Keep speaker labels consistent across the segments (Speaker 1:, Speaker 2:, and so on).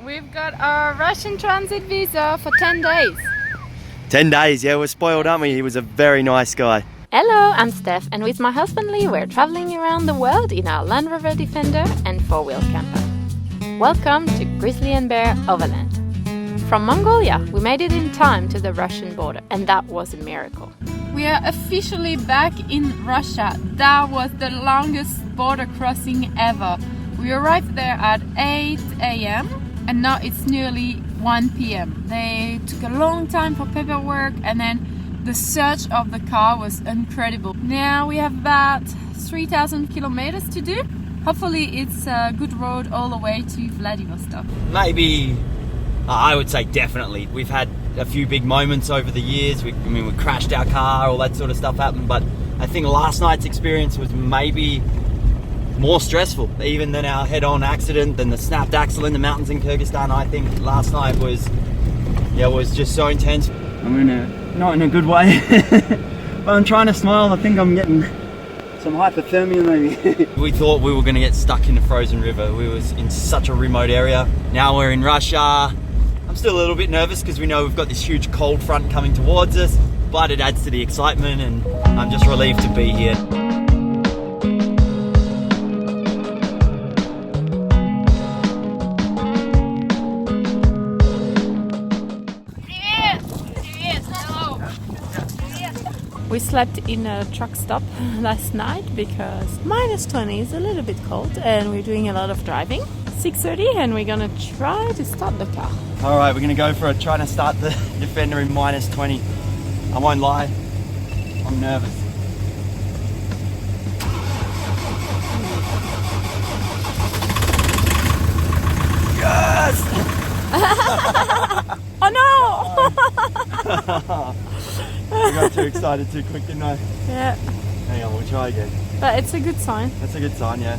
Speaker 1: We've got our Russian transit visa for 10 days.
Speaker 2: 10 days, yeah, we're spoiled, aren't we? He was a very nice guy.
Speaker 1: Hello, I'm Steph, and with my husband Lee, we're traveling around the world in our Land Rover Defender and four-wheel camper. Welcome to GrizzlyNbear Overland. From Mongolia, we made it in time to the Russian border, and that was a miracle. We are officially back in Russia. That was the longest border crossing ever. We arrived there at 8 a.m. and now it's nearly 1 p.m. They took a long time for paperwork, and then the search of the car was incredible. Now we have about 3,000 kilometers to do. Hopefully it's a good road all the way to Vladivostok.
Speaker 2: Maybe, I would say definitely. We've had a few big moments over the years. We crashed our car, all that sort of stuff happened, but I think last night's experience was maybe more stressful even than our head-on accident, than the snapped axle in the mountains in Kyrgyzstan. I think last night was just so intense. I'm not in a good way, but I'm trying to smile. I think I'm getting some hypothermia maybe. We thought we were going to get stuck in the frozen river. We was in such a remote area. Now we're in Russia. I'm still a little bit nervous because we know we've got this huge cold front coming towards us, but it adds to the excitement, and I'm just relieved to be here.
Speaker 1: We slept in a truck stop last night because -20 is a little bit cold and we're doing a lot of driving. 6:30 and we're gonna try to start the car.
Speaker 2: All right, we're gonna go for trying to start the Defender in -20. I won't lie, I'm nervous. Yes!
Speaker 1: Oh no!
Speaker 2: I got too excited too quick, didn't I?
Speaker 1: Yeah.
Speaker 2: Hang on, we'll try again.
Speaker 1: But it's a good sign.
Speaker 2: That's a good sign, yeah.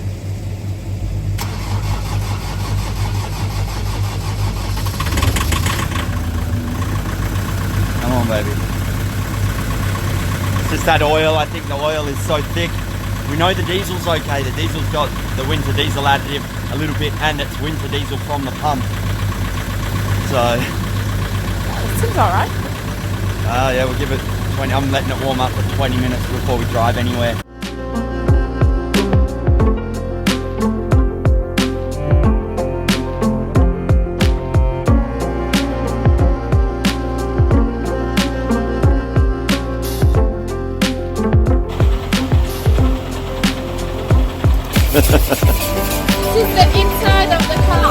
Speaker 2: Come on, baby. It's just that oil. I think the oil is so thick. We know the diesel's okay. The diesel's got the winter diesel additive a little bit, and it's winter diesel from the pump. So
Speaker 1: It seems alright.
Speaker 2: yeah, we'll give it 20. I'm letting it warm up for 20 minutes before we drive anywhere.
Speaker 1: This is the inside of the car.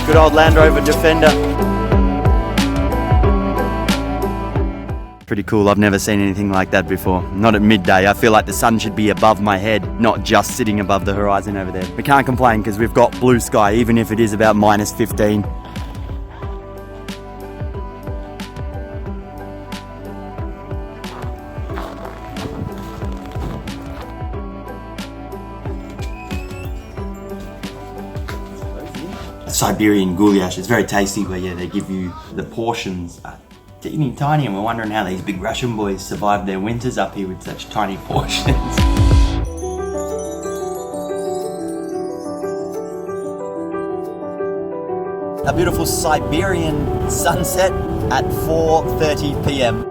Speaker 2: Good old Land Rover Defender. Pretty cool. I've never seen anything like that before. Not at midday. I feel like the sun should be above my head, not just sitting above the horizon over there. We can't complain because we've got blue sky, even if it is about -15. Siberian goulash. It's very tasty, but yeah, they give you the portions teeny tiny, and we're wondering how these big Russian boys survive their winters up here with such tiny portions. A beautiful Siberian sunset at 4:30 p.m.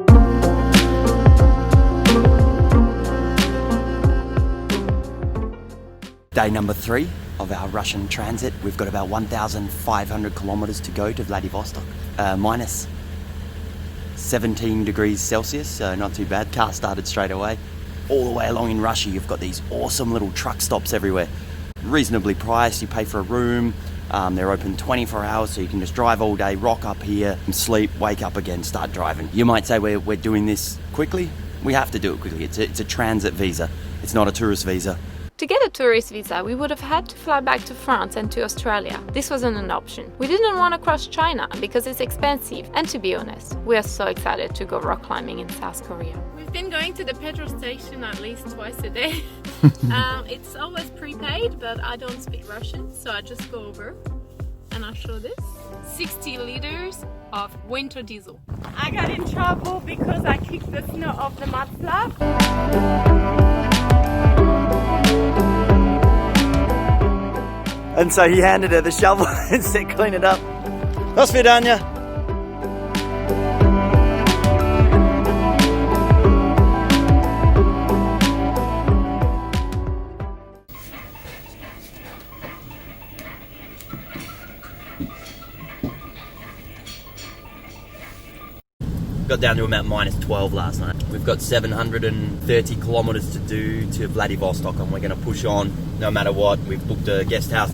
Speaker 2: Day number 3 of our Russian transit. We've got about 1,500 kilometers to go to Vladivostok. Minus 17 degrees Celsius, so not too bad. Car started straight away. All the way along in Russia, you've got these awesome little truck stops everywhere. Reasonably priced, you pay for a room. They're open 24 hours, so you can just drive all day, rock up here, and sleep, wake up again, start driving. You might say we're doing this quickly. We have to do it quickly. It's a transit visa. It's not a tourist visa.
Speaker 1: To get a tourist visa, we would have had to fly back to France and to Australia. This wasn't an option. We didn't want to cross China because it's expensive, and to be honest, we are so excited to go rock climbing in South Korea. We've been going to the petrol station at least twice a day. It's always prepaid, but I don't speak Russian, so I just go over and I'll show this. 60 liters of winter diesel. I got in trouble because I kicked the snow off the mud flap.
Speaker 2: And so he handed her the shovel and said, clean it up. До свидания. Got down to about -12 last night. We've got 730 kilometers to do to Vladivostok, and we're going to push on no matter what. We've booked a guest house.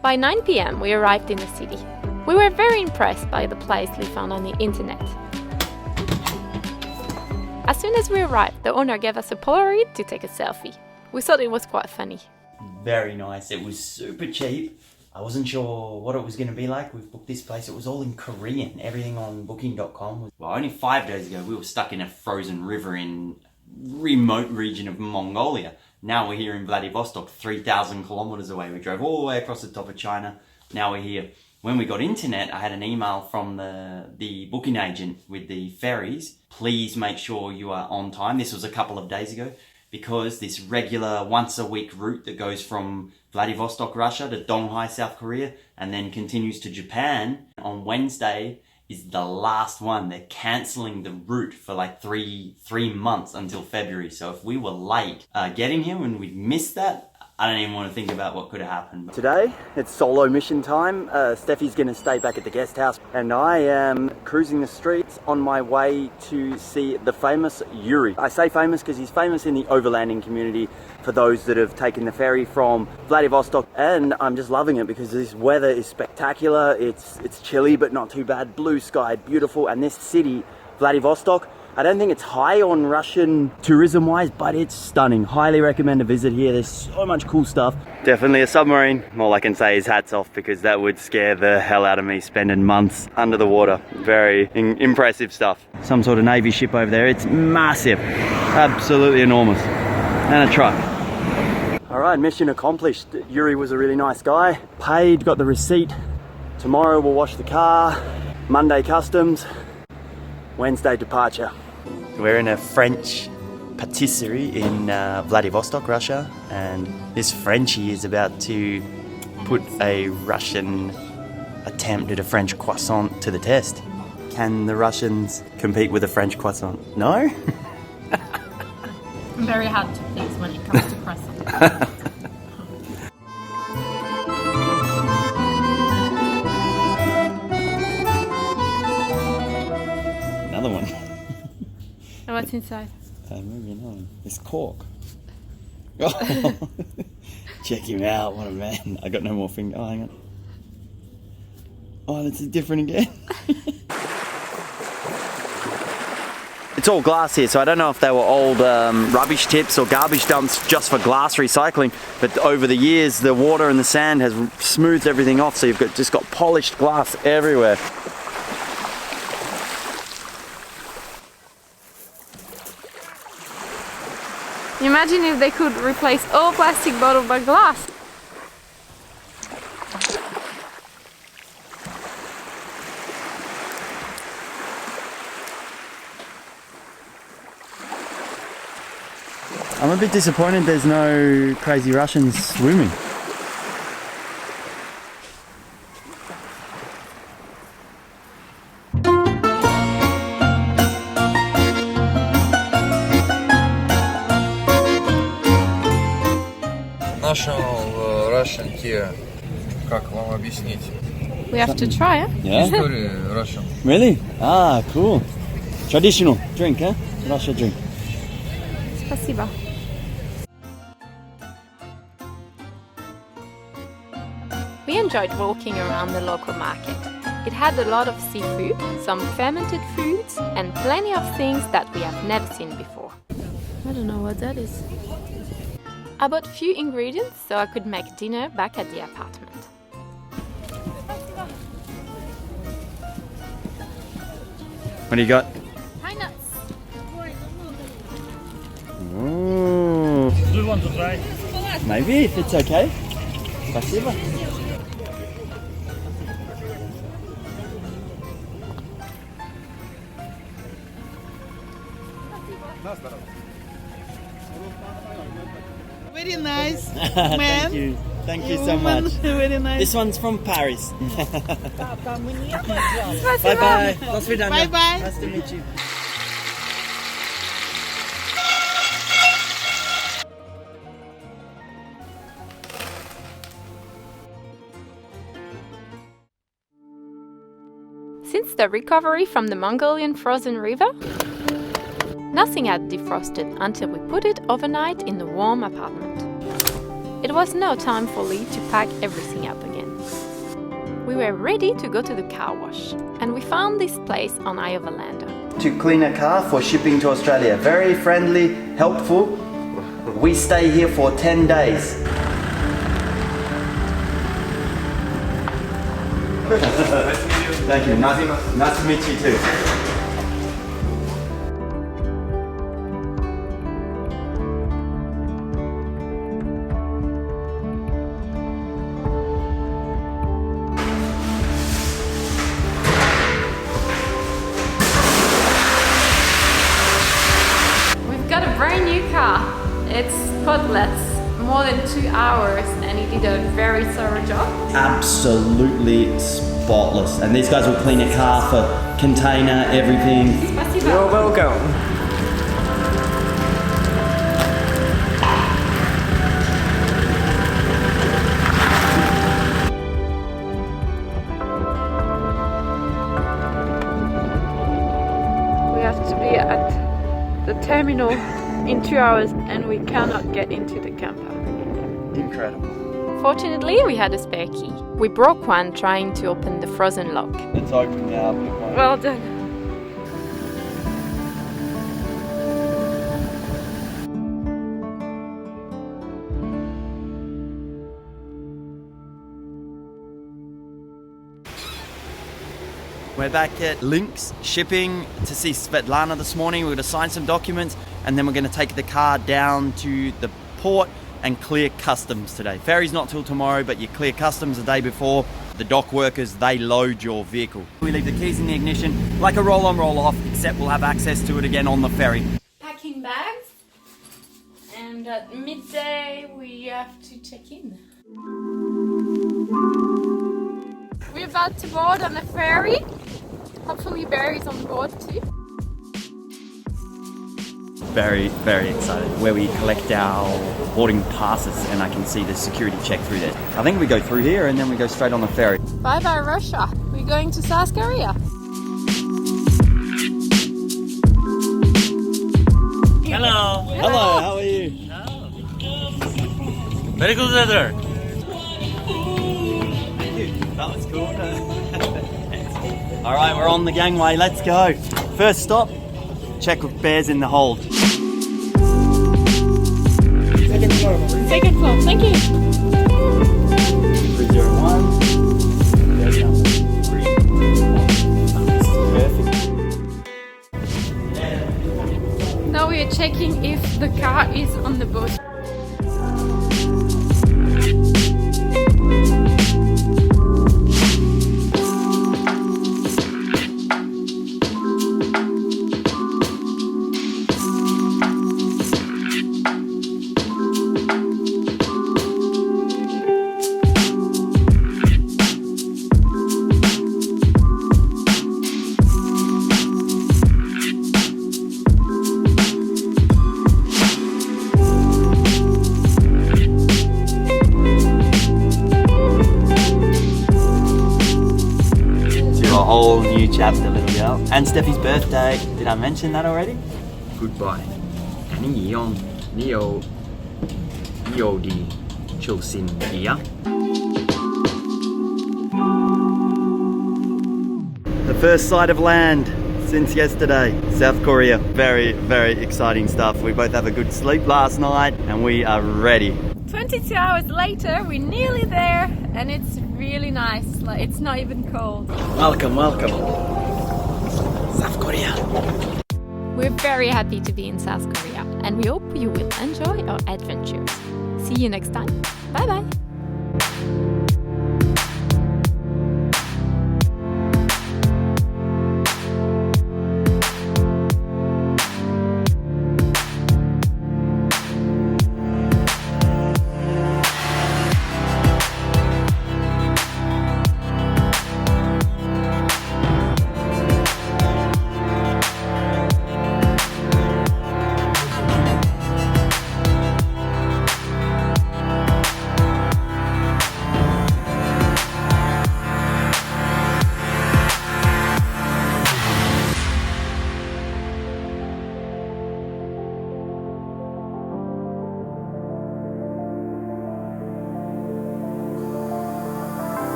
Speaker 1: By 9 p.m. we arrived in the city. We were very impressed by the place we found on the internet. As soon as we arrived, the owner gave us a Polaroid to take a selfie. We thought it was quite funny.
Speaker 2: Very nice. It was super cheap. I wasn't sure what it was going to be like. We've booked this place. It was all in Korean. Everything on booking.com. Well, only 5 days ago, we were stuck in a frozen river in remote region of Mongolia. Now we're here in Vladivostok, 3,000 kilometers away. We drove all the way across the top of China. Now we're here. When we got internet, I had an email from the booking agent with the ferries. Please make sure you are on time. This was a couple of days ago, because this regular once a week route that goes from Vladivostok, Russia to Donghai, South Korea, and then continues to Japan on Wednesday is the last one. They're cancelling the route for like three months until February. So if we were late getting here and we'd missed that, I don't even want to think about what could have happened. Today, it's solo mission time. Steffi's going to stay back at the guest house, and I am cruising the streets on my way to see the famous Yuri. I say famous because he's famous in the overlanding community for those that have taken the ferry from Vladivostok, and I'm just loving it because this weather is spectacular. It's chilly but not too bad, blue sky, beautiful, and this city, Vladivostok, I don't think it's high on Russian tourism wise, but it's stunning. Highly recommend a visit here. There's so much cool stuff. Definitely a submarine. All I can say is hats off, because that would scare the hell out of me, spending months under the water. Very impressive stuff. Some sort of Navy ship over there. It's massive, absolutely enormous. And a truck. All right, mission accomplished. Yuri was a really nice guy. Paid, got the receipt. Tomorrow we'll wash the car. Monday customs. Wednesday departure. We're in a French patisserie in Vladivostok, Russia, and this Frenchie is about to put a Russian attempt at a French croissant to the test. Can the Russians compete with a French croissant? No?
Speaker 1: I'm very hard to please when it comes to croissant.
Speaker 2: Another one.
Speaker 1: And what's inside?
Speaker 2: Maybe another one. It's cork. Oh. Check him out, what a man. I got no more finger. Oh, hang on. Oh, that's different again. It's all glass here, so I don't know if they were old rubbish tips or garbage dumps just for glass recycling, but over the years the water and the sand has smoothed everything off, so you've just got polished glass everywhere.
Speaker 1: Imagine if they could replace all plastic bottles by glass.
Speaker 2: I'm a bit disappointed there's no crazy Russians swimming.
Speaker 3: National Russian tea, как вам объяснить?
Speaker 1: We have to try, eh?
Speaker 2: Yeah?
Speaker 3: История Russian.
Speaker 2: Really? Ah, cool. Traditional drink, huh? Russia drink.
Speaker 1: Спасибо. We enjoyed walking around the local market. It had a lot of seafood, some fermented foods, and plenty of things that we have never seen before. I don't know what that is. I bought few ingredients so I could make dinner back at the apartment.
Speaker 2: What do you got?
Speaker 1: Pine nuts.
Speaker 2: Ooh.
Speaker 4: Do you want to try?
Speaker 2: Maybe, if it's okay. Спасибо.
Speaker 4: Very nice, man.
Speaker 2: Thank you so much.
Speaker 4: Very nice.
Speaker 2: This one's from Paris.
Speaker 4: Bye
Speaker 2: Bye-bye. До свидания.
Speaker 4: Bye-bye.
Speaker 2: Nice to meet you.
Speaker 1: Since the recovery from the Mongolian frozen river, nothing had defrosted until we put it overnight in the warm apartment. It was no time for Lee to pack everything up again. We were ready to go to the car wash, and we found this place on Overlander.
Speaker 2: To clean a car for shipping to Australia. Very friendly, helpful. We stay here for 10 days. Thank you. Nice to meet you too.
Speaker 1: We've got a brand new car. It's spotless, more than 2 hours, and he did a very thorough job.
Speaker 2: Absolutely spotless. And these guys will clean a car for container, everything.
Speaker 1: Спасибо.
Speaker 2: You're welcome.
Speaker 1: We have to be at the terminal in 2 hours, and we cannot get into the camper.
Speaker 2: Incredible.
Speaker 1: Fortunately, we had a spare key. We broke one trying to open the frozen lock.
Speaker 2: It's open now.
Speaker 1: Well done.
Speaker 2: We're back at Lynx shipping to see Svetlana this morning. We're going to sign some documents and then we're going to take the car down to the port and clear customs today. Ferry's not till tomorrow, but you clear customs the day before. The dock workers, they load your vehicle. We leave the keys in the ignition, like a roll-on, roll-off, except we'll have access to it again on the ferry.
Speaker 1: Packing bags, and at midday we have to check in. We're about to board on the ferry. Hopefully Barry's on board too.
Speaker 2: Very, very excited. Where we collect our boarding passes and I can see the security check through there. I think we go through here and then we go straight on the ferry.
Speaker 1: Bye bye Russia. We're going to South Korea.
Speaker 5: Hello.
Speaker 2: Hello, how are you?
Speaker 5: Very good weather.
Speaker 2: Thank you. That was cool. Alright, we're on the gangway. Let's go. First stop, check with bears in the hold.
Speaker 1: Second floor, thank you.
Speaker 2: 301. Perfect.
Speaker 1: Now we are checking if the car is on the boat.
Speaker 2: Whole new chapter, little girl. And Steffi's birthday. Did I mention that already? Goodbye. Annyeong, Neo, Yodi, Chilsin, Iya. The first sight of land since yesterday. South Korea. Very, very exciting stuff. We both have a good sleep last night and we are ready.
Speaker 1: 22 hours later, we're nearly there, and it's really nice. Like, it's not even cold.
Speaker 2: Welcome, welcome. South Korea.
Speaker 1: We're very happy to be in South Korea, and we hope you will enjoy our adventures. See you next time. Bye bye.